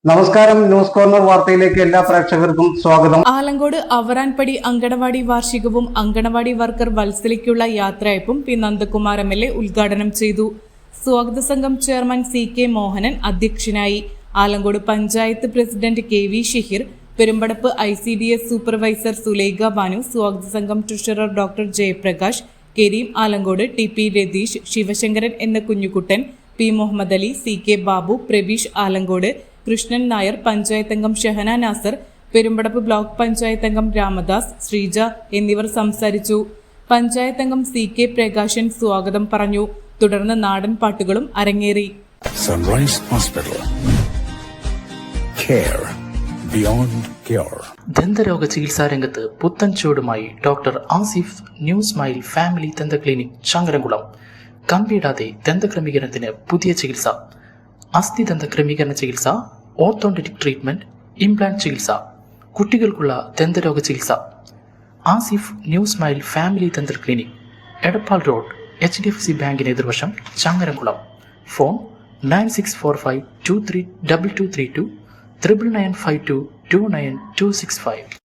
നമസ്കാരം. News corner വാർത്തയിലേക്ക് എല്ലാ പ്രേക്ഷകർക്കും സ്വാഗതം. ആലങ്കോട് അവറാൻപടി അങ്കണവാടി വാർഷികവും അങ്കണവാടി വർക്കർ വത്സലയ്ക്കുള്ള യാത്രയയപ്പും പി നന്ദകുമാർ MLA ഉദ്ഘാടനം ചെയ്തു. സ്വാഗത സംഘം ചെയർമാൻ CK മോഹനൻ അധ്യക്ഷനായി. Alankode panchayat president KV Shaheer, Perumpadappu ICDS supervisor Sulaikha Banu, സ്വാഗത സംഘം treasurer doctor Jayaprakash, Kareem Alankode, TP Ratheesh, Sivasankaran എന്ന കുഞ്ഞുകുട്ടൻ, P മുഹമ്മദ് അലി, CK ബാബു, പ്രബീഷ് ആലങ്കോട്, കൃഷ്ണൻ നായർ, പഞ്ചായത്ത് അംഗം ഷഹന നാസർ, പെരുമ്പടപ്പ് ബ്ലോക്ക് പഞ്ചായത്ത് അംഗം രാമദാസ്, ശ്രീജ എന്നിവർ സംസാരിച്ചു. പഞ്ചായത്ത് അംഗം CK പ്രകാശൻ സ്വാഗതം പറഞ്ഞു. തുടർന്ന് നാടൻ പാട്ടുകളും അരങ്ങേറി. Sunrise hospital, care beyond cure. ദന്തരോഗ ചികിത്സാ രംഗത്ത് പുത്തൻ ചൂടുമായി doctor Asif new smile family ദന്ത ക്ലിനിക് ചങ്ങരംകുളം. കമ്പിയിടാതെ ദന്തക്രമീകരണത്തിന് പുതിയ ചികിത്സ, അസ്ഥി ദന്ത ക്രമീകരണ ചികിത്സ, ഓർത്തോണ്ടറ്റിക് ട്രീറ്റ്മെന്റ്, ഇംപ്ലാന്റ് ചികിത്സ, കുട്ടികൾക്കുള്ള ദന്തരോഗ ചികിത്സ. Asif new smile family dental clinic, Edappal road, HDFC ബാങ്കിന് എതിർവശം, ചങ്ങരംകുളം. ഫോൺ 9645232232 9995229265.